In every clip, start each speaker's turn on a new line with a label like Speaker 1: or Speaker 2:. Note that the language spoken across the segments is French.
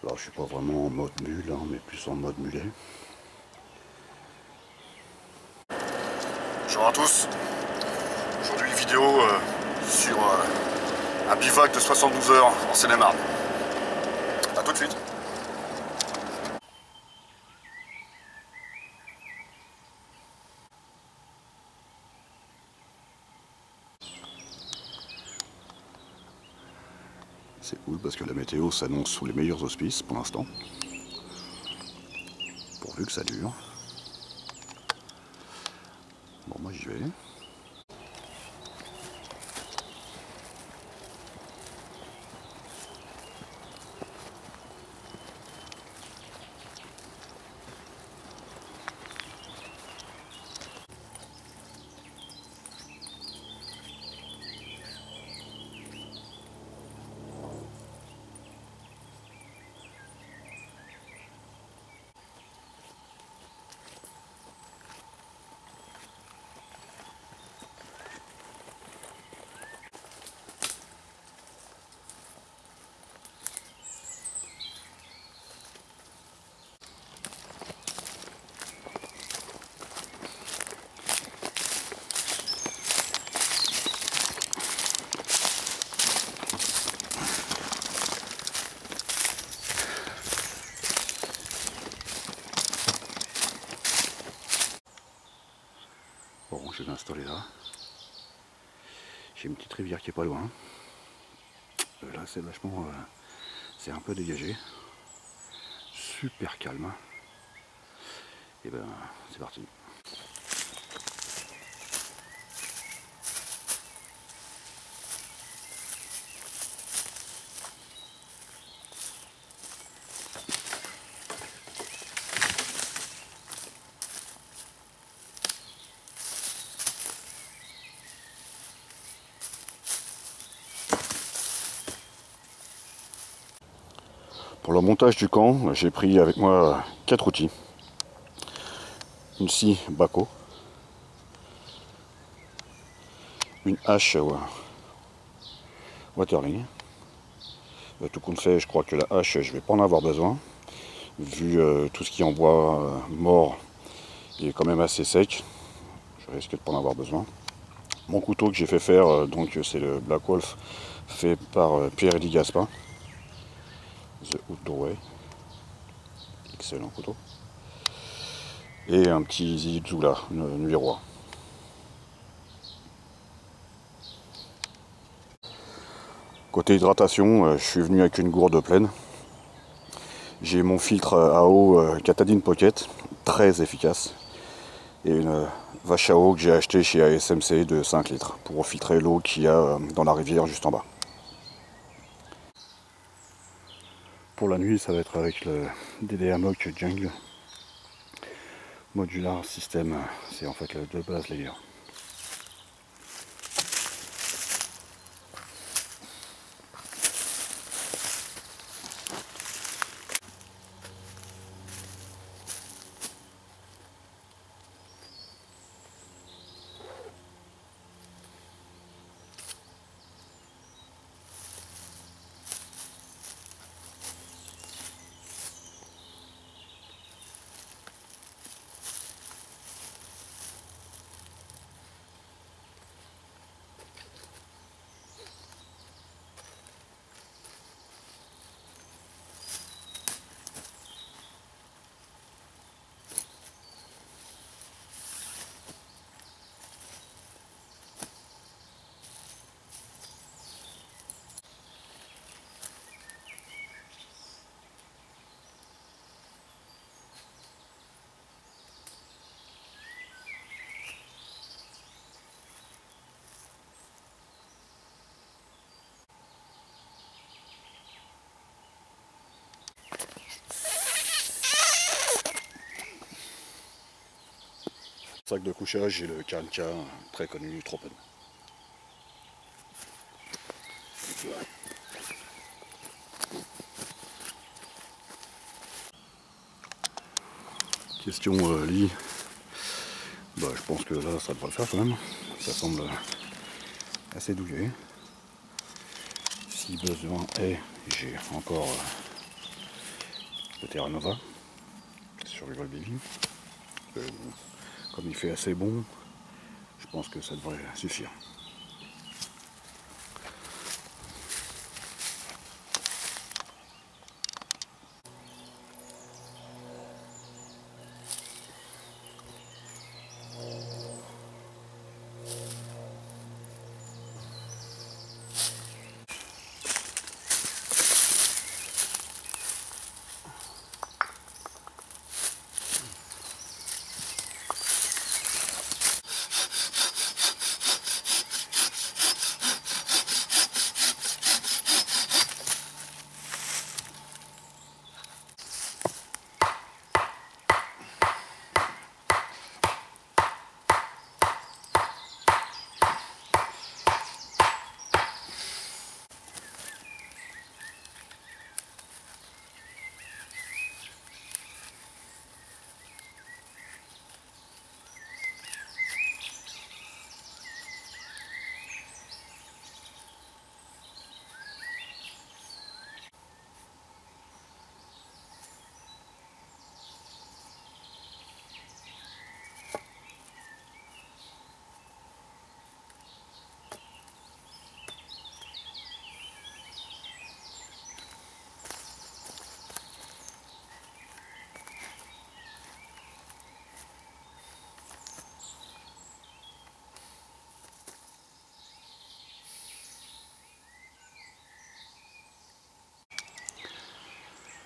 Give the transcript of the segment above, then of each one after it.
Speaker 1: Alors je suis pas vraiment en mode mule, hein, mais plus en mode mulet.
Speaker 2: Bonjour à tous. Aujourd'hui vidéo sur un bivac de 72 heures en Seine-et-Marne. A tout de suite.
Speaker 1: C'est cool parce que la météo s'annonce sous les meilleurs auspices pour l'instant. Pourvu que ça dure. Bon, moi j'y vais. Bon, je vais m'installer là. J'ai une petite rivière qui est pas loin. Là, c'est vachement... c'est un peu dégagé. Super calme. Et ben, c'est parti. Pour le montage du camp, j'ai pris avec moi 4 outils. Une scie Baco, une hache Waterling. Tout compte fait, je crois que la hache, je vais pas en avoir besoin, vu tout ce qui est en bois mort, il est quand même assez sec. Je risque de pas en avoir besoin. Mon couteau que j'ai fait faire, donc c'est le Black Wolf, fait par Pierre-Élie Gaspin. The Outdoor Way. Excellent couteau. Et un petit Zizula, numéro 1. Côté hydratation, je suis venu avec une gourde pleine. J'ai mon filtre à eau Katadyn Pocket, très efficace. Et une vache à eau que j'ai acheté chez ASMC de 5 litres pour filtrer l'eau qu'il y a dans la rivière juste en bas. Pour la nuit, ça va être avec le DD Hammock Jungle Modular System, c'est en fait le de base layer. Sac de couchage, j'ai le Karenka, très connu du Tropen. Question lit. Bah, je pense que là, ça devrait le faire quand même. Ça semble assez douillet. Si besoin est, j'ai encore de Terra Nova sur Survival Baby. Comme il fait assez bon, je pense que ça devrait suffire.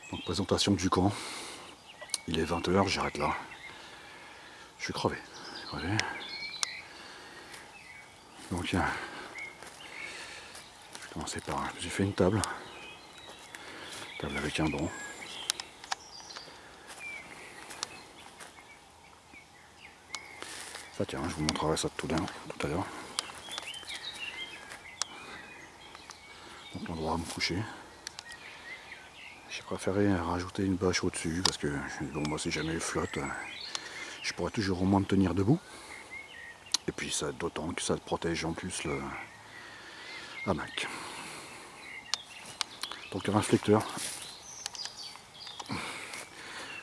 Speaker 1: Donc présentation du camp. Il est 20 h, j'arrête là. Je suis crevé. Donc je vais commencer par... J'ai fait une table. Table avec un banc. Ça tiens, je vous montrerai ça tout à l'heure. Donc l'endroit à me coucher. J'ai préféré rajouter une bâche au-dessus parce que bon, moi si jamais il flotte, je pourrais toujours au moins me tenir debout. Et puis ça, d'autant que ça protège en plus le hamac. Donc un réflecteur.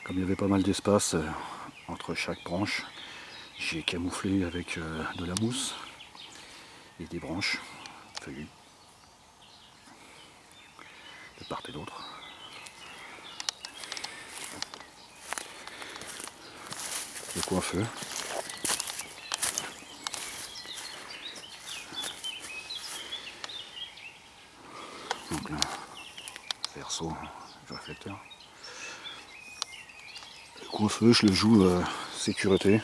Speaker 1: Comme il y avait pas mal d'espace entre chaque branche, j'ai camouflé avec de la mousse et des branches feuillues de part et d'autre. Le coin-feu. Donc le verso du réflecteur. Le coin-feu, je le joue sécurité.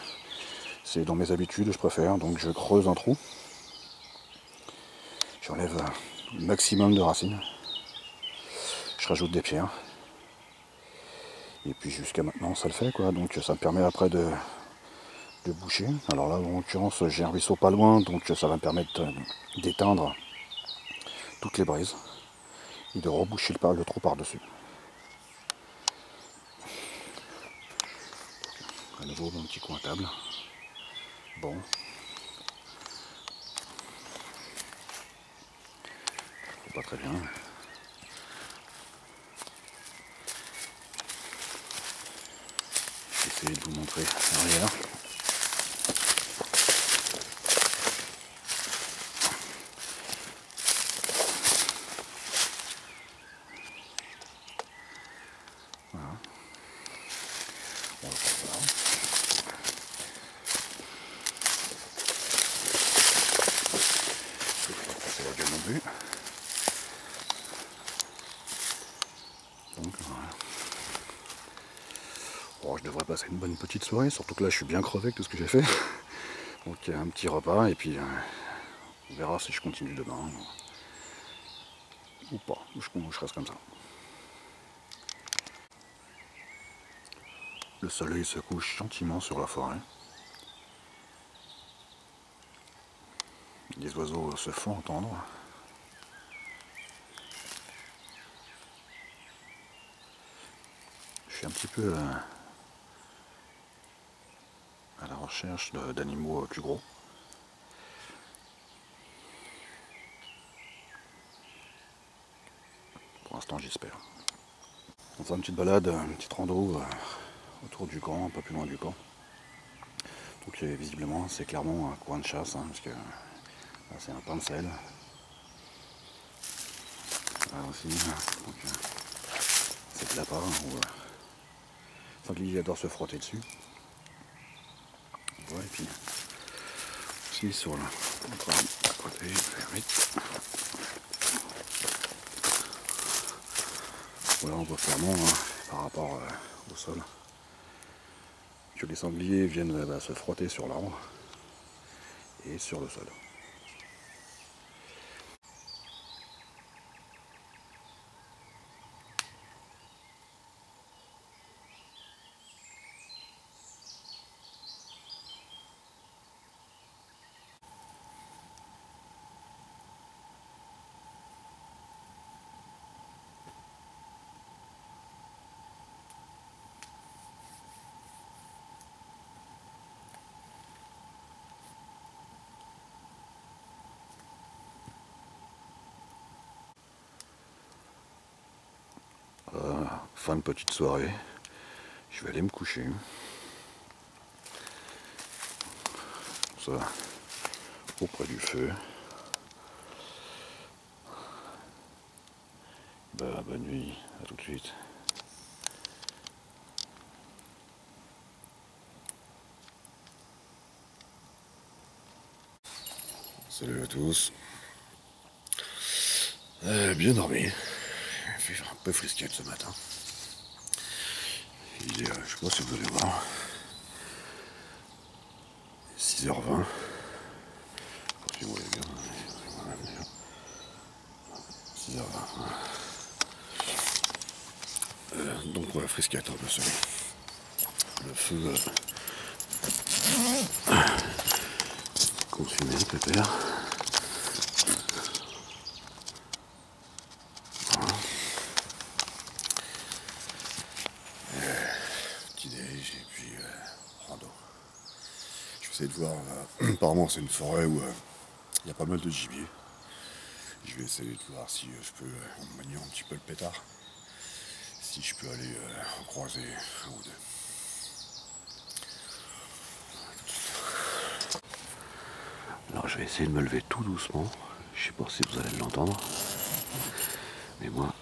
Speaker 1: C'est dans mes habitudes, je préfère. Donc je creuse un trou. J'enlève le maximum de racines. Je rajoute des pierres. Et puis jusqu'à maintenant ça le fait quoi. Donc ça me permet après de boucher. Alors là en l'occurrence j'ai un ruisseau pas loin, donc ça va me permettre d'éteindre toutes les brises et de reboucher le trou par-dessus. À nouveau mon petit coin table. Bon. Pas très bien. Je vais essayer de vous montrer l'arrière. Voilà. On va faire ça. Je vais pas passer la gueule non plus. Donc voilà. Oh, je devrais passer une bonne petite soirée, surtout que là je suis bien crevé avec tout ce que j'ai fait. Donc il y a un petit repas et puis on verra si je continue demain ou pas, ou je reste comme ça. Le soleil se couche gentiment sur la forêt. Les oiseaux se font entendre. Je suis un petit peu à la recherche d'animaux plus gros. Pour l'instant j'espère. On fait une petite balade, une petite rando autour du camp, un peu plus loin du camp. Donc visiblement c'est clairement un coin de chasse, hein, parce que là c'est un pain de sel. Là aussi, donc c'est de lapin où sanglier adore se frotter dessus. Ouais, et puis aussi sur le à côté, vite. Voilà, on voit clairement par rapport au sol que les sangliers viennent se frotter sur l'arbre et sur le sol. Fin de petite soirée, je vais aller me coucher. Ça, auprès du feu. Bah, bonne nuit, à tout de suite. Salut à tous. Bien dormi. Il fait un peu frisquette ce matin. Il est, je sais pas si vous allez voir, 6h20. Si vous voulez bien. 6h20. Donc voilà, frisquette un peu seul. Le feu consumé, pépère. Voilà. Petit déj et puis rando. Je vais essayer de voir, apparemment c'est une forêt où il y a pas mal de gibier. Je vais essayer de voir si je peux, en maniant un petit peu le pétard, si je peux aller en croiser un ou deux. Alors je vais essayer de me lever tout doucement. Je sais pas si vous allez l'entendre. Mais moi,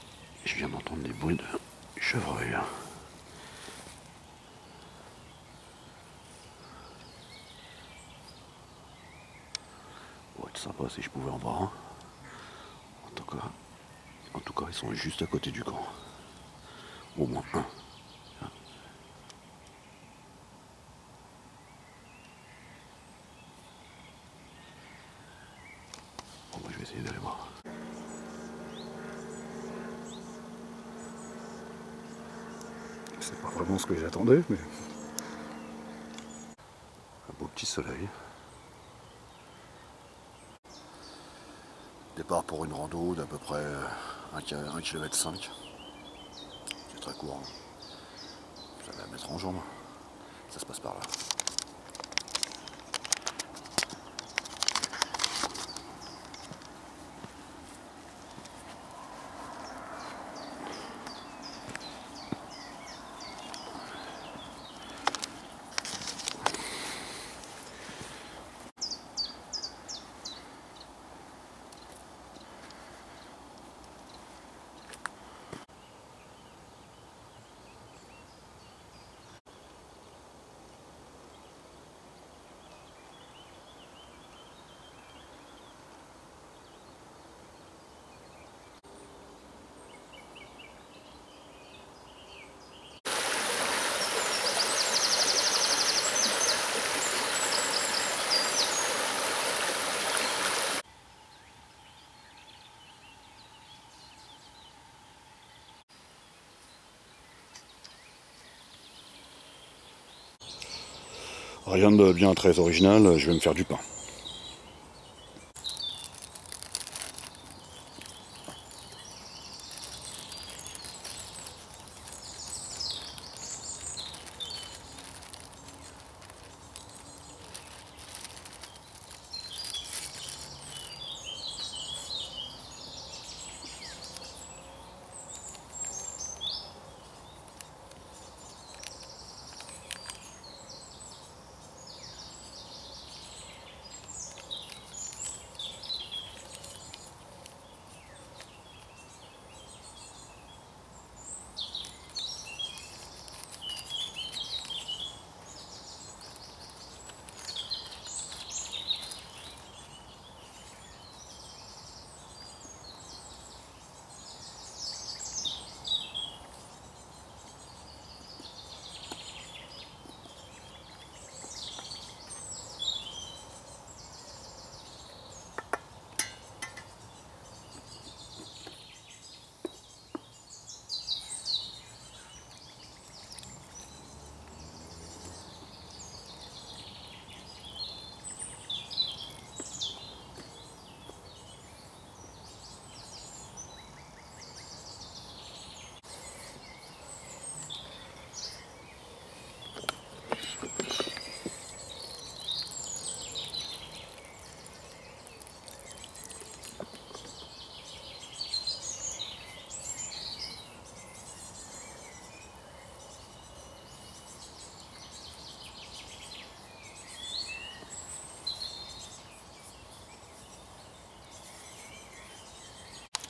Speaker 1: je viens d'entendre des bruits de chevreuil. Ça pourrait être sympa si je pouvais en voir un. En tout cas, ils sont juste à côté du camp. Au moins un. Bon, moi, je vais essayer d'aller voir. C'est pas vraiment ce que j'attendais, mais... Un beau petit soleil. Départ pour une rando d'à peu près 1,5 km. C'est très court. Ça va mettre en jambe. Ça se passe par là. Rien de bien très original, je vais me faire du pain.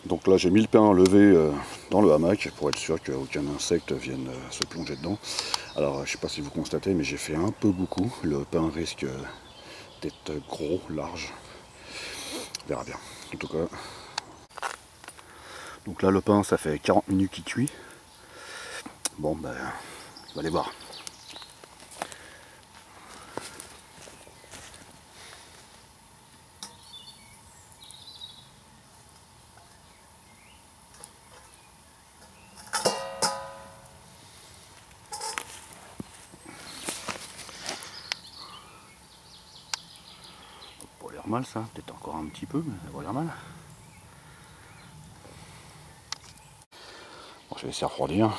Speaker 1: Donc là j'ai mis le pain levé dans le hamac pour être sûr qu'aucun insecte vienne se plonger dedans. Alors je sais pas si vous constatez, mais j'ai fait un peu beaucoup. Le pain risque d'être gros, large. On verra bien. En tout cas. Donc là le pain ça fait 40 minutes qu'il cuit. Bon ben on va aller voir. Pas l'air mal ça, peut-être encore un petit peu, mais ça va l'air mal. Bon, je vais laisser refroidir.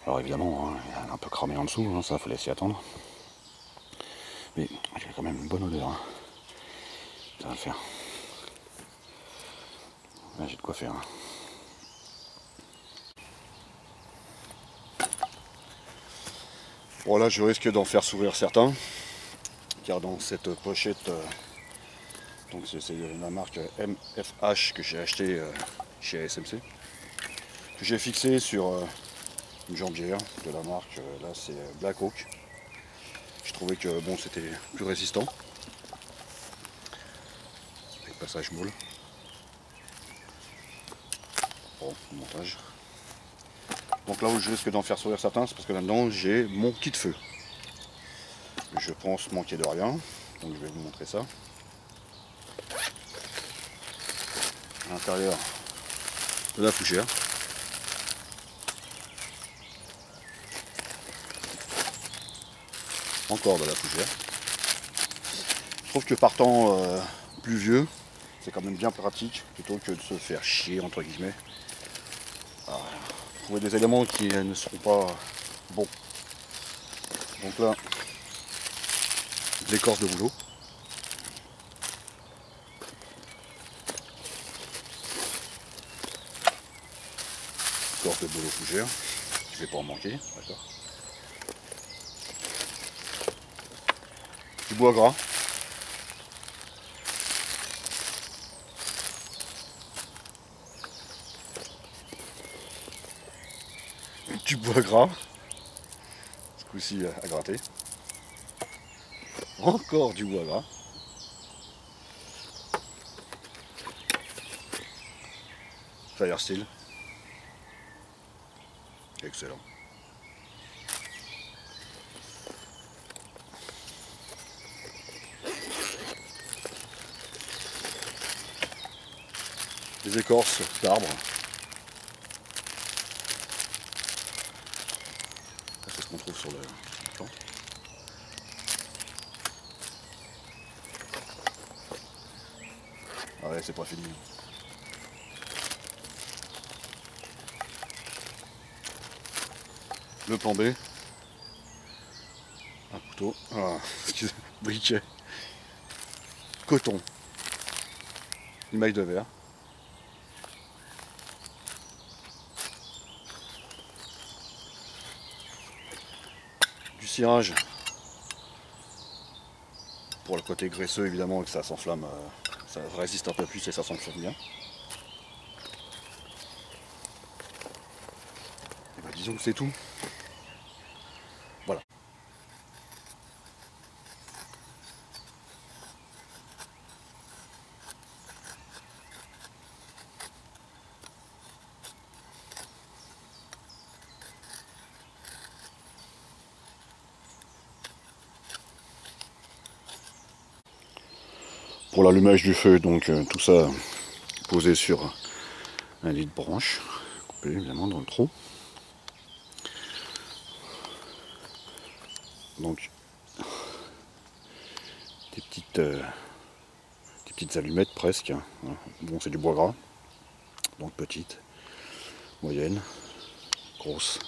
Speaker 1: Alors évidemment, hein, il est un peu cramé en dessous, hein, ça faut laisser attendre. Mais il y a quand même une bonne odeur. Hein. Ça va le faire. Là j'ai de quoi faire. Hein. Bon là je risque d'en faire s'ouvrir certains. Car dans cette pochette, donc c'est la marque MFH que j'ai acheté chez ASMC. Que j'ai fixé sur une jambière de la marque, là c'est Black Hawk. Je trouvais que bon c'était plus résistant. Avec passage moule. Bon, montage. Donc là où je risque d'en faire sourire certains, c'est parce que là-dedans j'ai mon kit de feu. Je pense manquer de rien, donc je vais vous montrer ça. À l'intérieur de la fougère. Encore de la fougère. Je trouve que partant pluvieux, c'est quand même bien pratique plutôt que de se faire chier entre guillemets. Alors, trouver des éléments qui ne seront pas bons. Donc là, de l'écorce de bouleau. Écorce de bouleau fougère. Je ne vais pas en manquer, d'accord. Du bois gras. Du bois gras. Ce coup-ci à gratter. Encore du bois gras. Fire steel. Excellent. Des écorces d'arbres. C'est ce qu'on trouve sur le plan. Ah ouais, c'est pas fini. Le plan B. Un couteau. Ah, excusez, briquet. Coton. Une maille de verre. Du cirage. Pour le côté graisseux évidemment que ça s'enflamme, ça résiste un peu plus et ça s'enflamme bien. Et bah disons que c'est tout. Voilà. Pour l'allumage du feu, donc tout ça posé sur un lit de branche, coupé évidemment dans le tronc. Donc des petites allumettes presque. Hein. Bon, c'est du bois gras, donc petites, moyennes, grosses.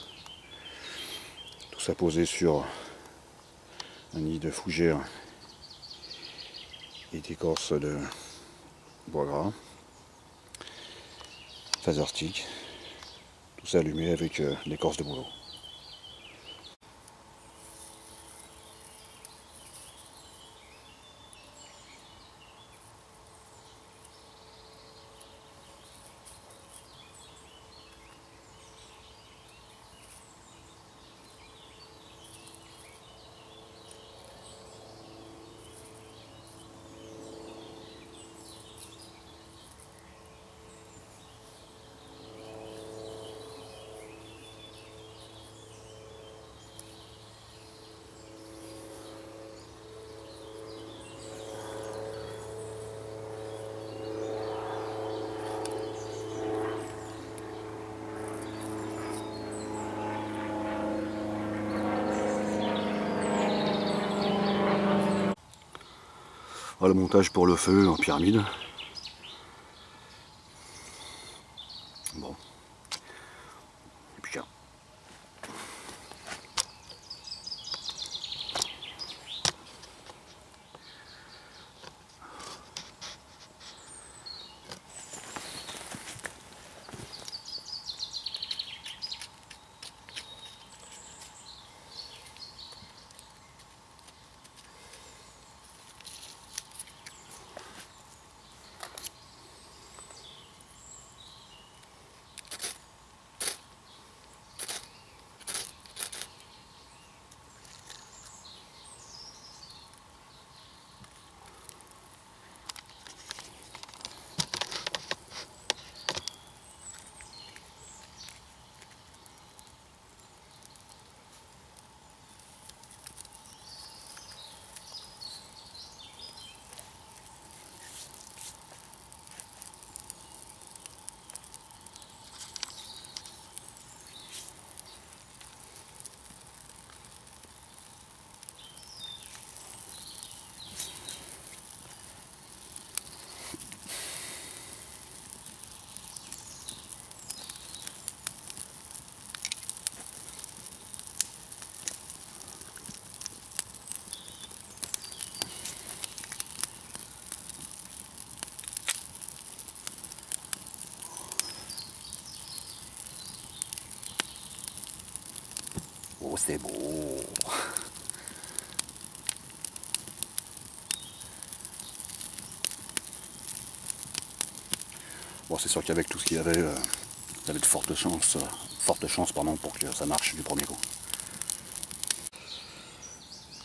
Speaker 1: Tout ça posé sur un nid de fougère et d'écorce de bois gras. Phaser stick. Tout ça allumé avec l'écorce de bouleau. Le montage pour le feu en pyramide. Bon. Et puis, oh, c'est beau. Bon, c'est sûr qu'avec tout ce qu'il y avait, il y avait de fortes chances pour que ça marche du premier coup.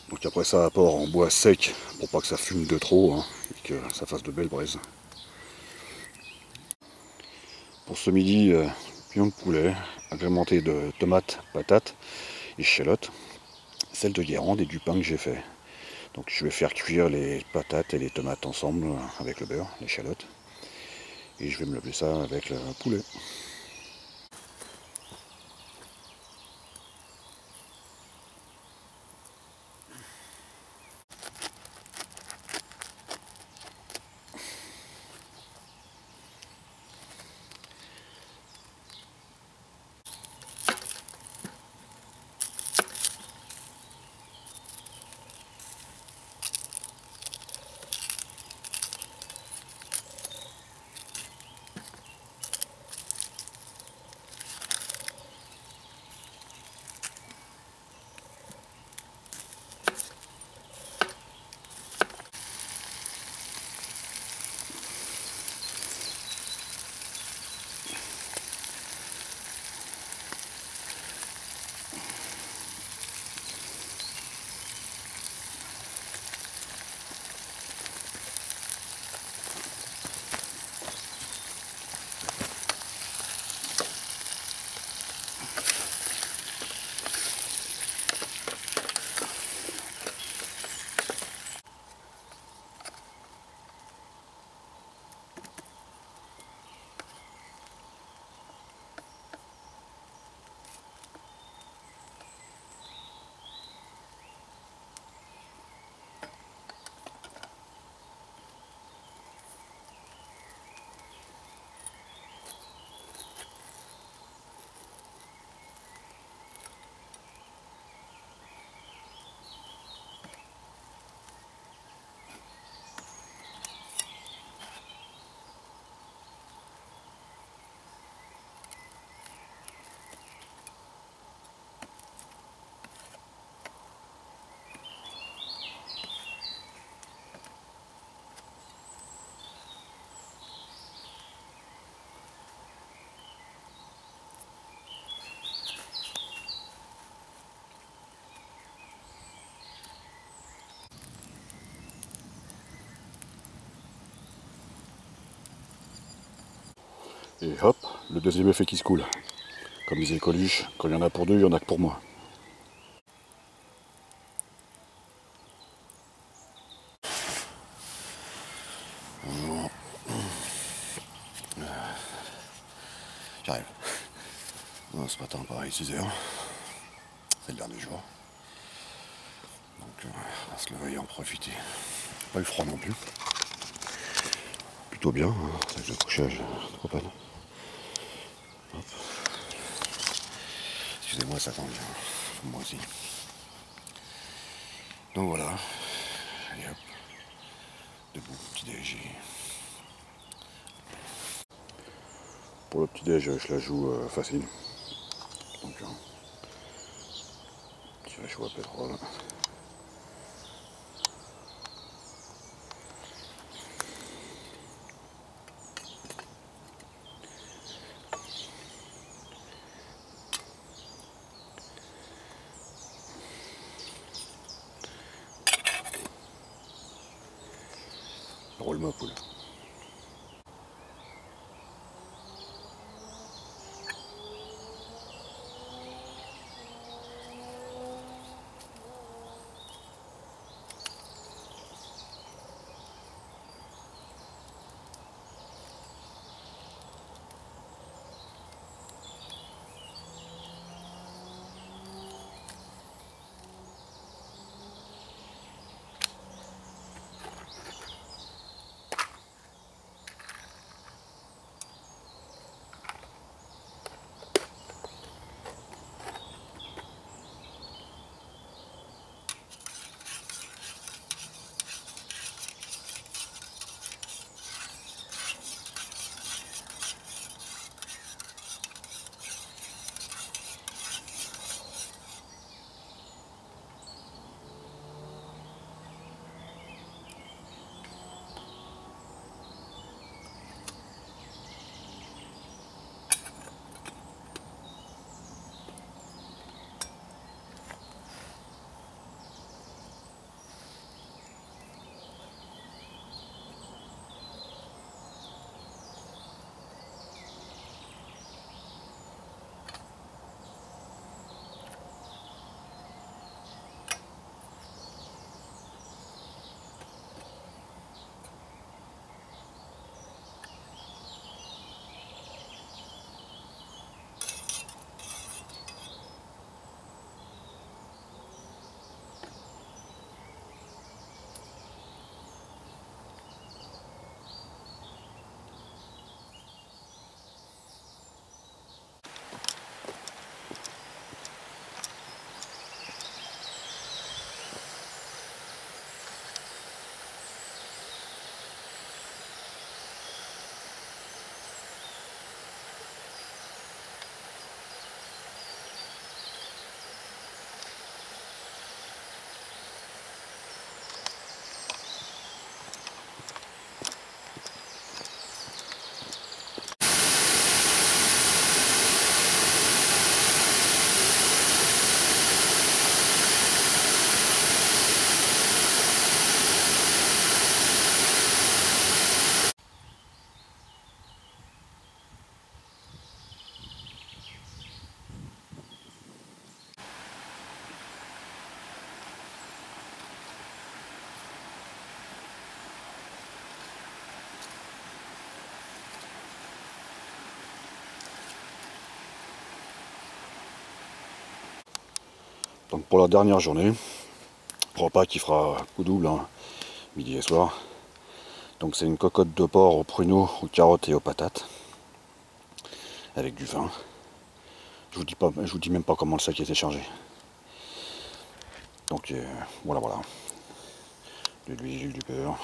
Speaker 1: Donc après ça, apport en bois sec pour pas que ça fume de trop, hein, et que ça fasse de belles braises. Pour ce midi, pion de poulet, agrémenté de tomates, patates, échalotes, sel de Guérande et du pain que j'ai fait. Donc je vais faire cuire les patates et les tomates ensemble avec le beurre, l'échalote. Et je vais me lever ça avec le poulet. Et hop, le deuxième effet qui se coule. Comme disait Coluche, quand il y en a pour deux, il y en a que pour moi. J'arrive. Ce matin, pareil, 6 h. C'est le dernier jour. Donc, on va se lever et en profiter. pas eu froid non plus. Plutôt bien, hein, sac de couchage, trop pas. Hop. Excusez-moi, ça tend bien. Moi aussi. Donc voilà. Et hop. Debout, petit déj. Pour le petit déj, je la joue facile. Donc, petit réchaud à pétrole. Roule ma poule. Donc pour la dernière journée, repas qui fera coup double, hein, midi et soir. Donc c'est une cocotte de porc aux pruneaux, aux carottes et aux patates, avec du vin. Je vous dis même pas comment le sac était chargé. Donc voilà. De l'huile, du beurre,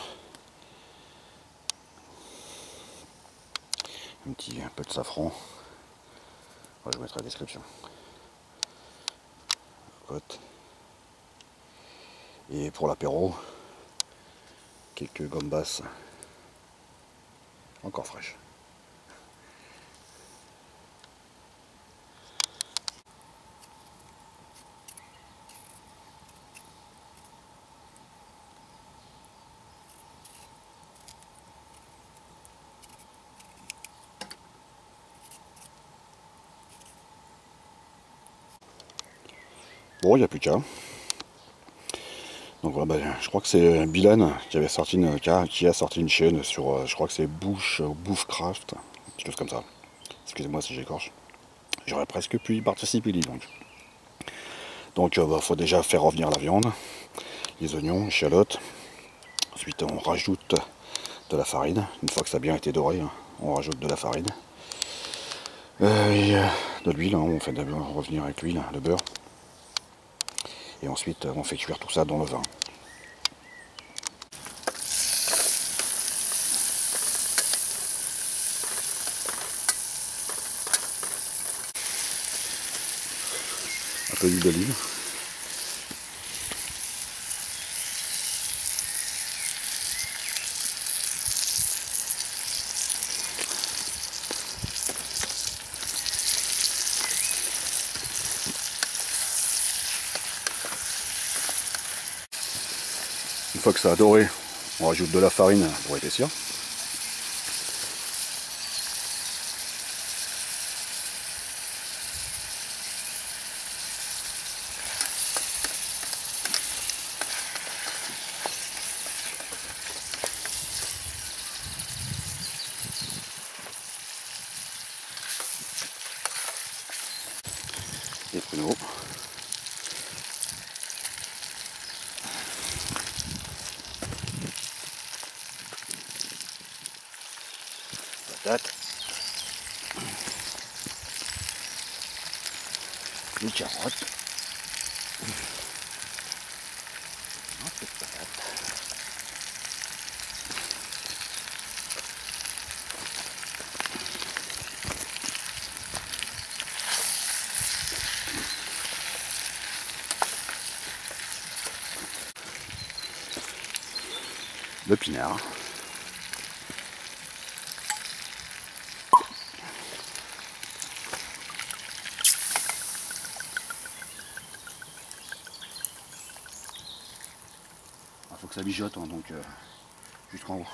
Speaker 1: un peu de safran. Ouais, je vous mettrai la description. Cocotte. Et pour l'apéro, quelques gambas encore fraîches. Bon, il n'y a plus qu'à. Donc voilà, je crois que c'est Bilan qui a sorti une chaîne sur, je crois que c'est Bouffcraft, quelque chose comme ça. Excusez-moi si j'écorche. J'aurais presque pu y participer, dis donc. Donc faut déjà faire revenir la viande, les oignons, échalotes, Ensuite on rajoute de la farine. Une fois que ça a bien été doré, hein, on rajoute de la farine. Et de l'huile, hein, on fait d'abord revenir avec l'huile, le beurre. Et ensuite on fait cuire tout ça dans le vin. Un peu d'huile d'olive. Une fois que ça a doré, on rajoute de la farine pour épaissir. Et pruneaux. Patates. Une carotte. Un peu de patates. Le pinard. Il faut que ça mijote, hein, donc jusqu'en haut.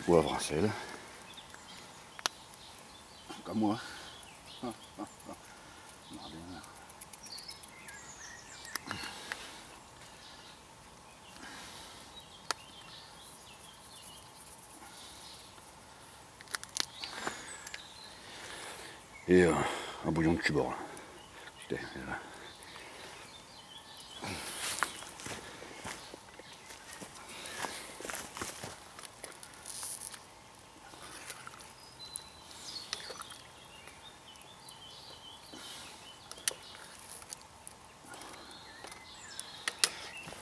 Speaker 1: Poivre, sel. Comme moi. Et un bouillon de cubord.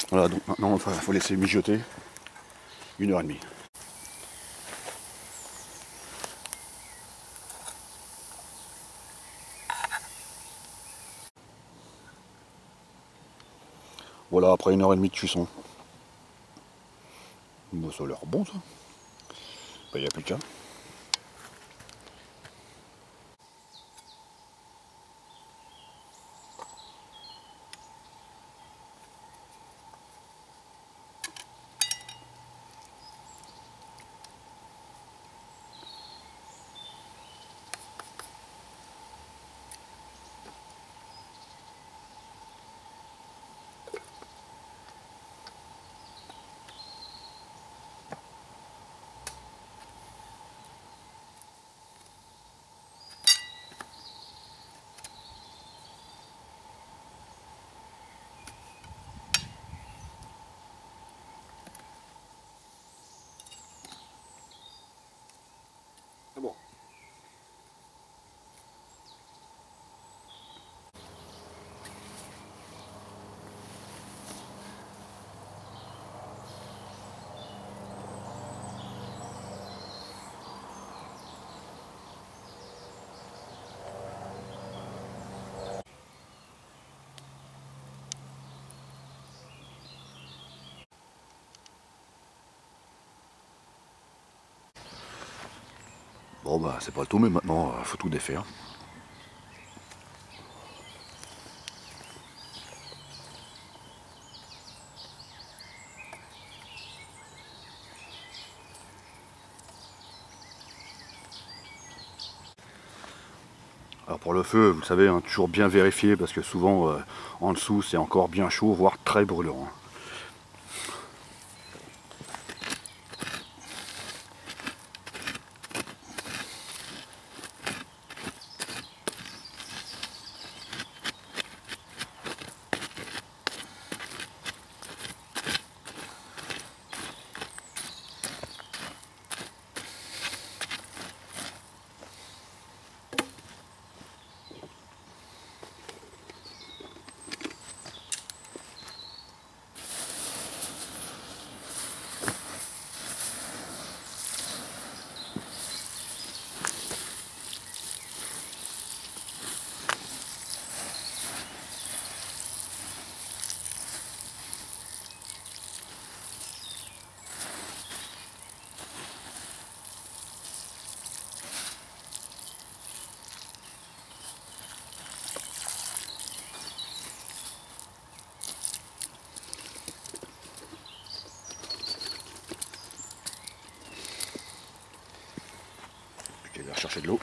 Speaker 1: Voilà, donc maintenant il faut laisser mijoter 1h30. Voilà, après 1h30 de cuisson. Bon, ça a l'air bon ça. Il n'y a plus qu'à. C'est bon. Bon bah c'est pas tout, mais maintenant faut tout défaire. Alors pour le feu, vous le savez, hein, toujours bien vérifier parce que souvent en dessous c'est encore bien chaud, voire très brûlant. Hein. chercher de l'eau.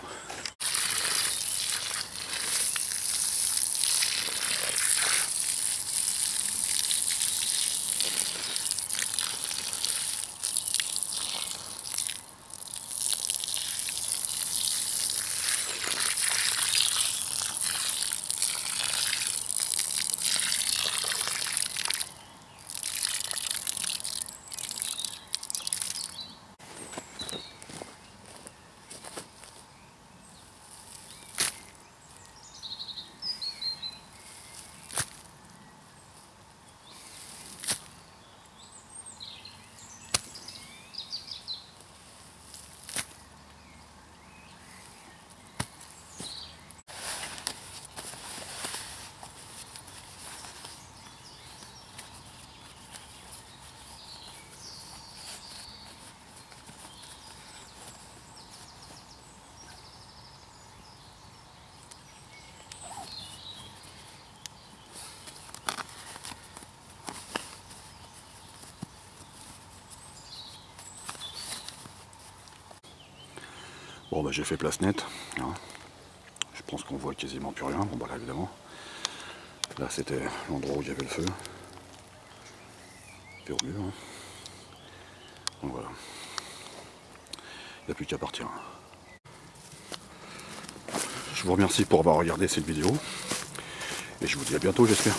Speaker 1: Bon bah j'ai fait place nette, hein. Je pense qu'on voit quasiment plus rien. Bon bah là évidemment, là c'était l'endroit où il y avait le feu, fait au mur, hein. Donc voilà, il n'y a plus qu'à partir. Je vous remercie pour avoir regardé cette vidéo et je vous dis à bientôt j'espère.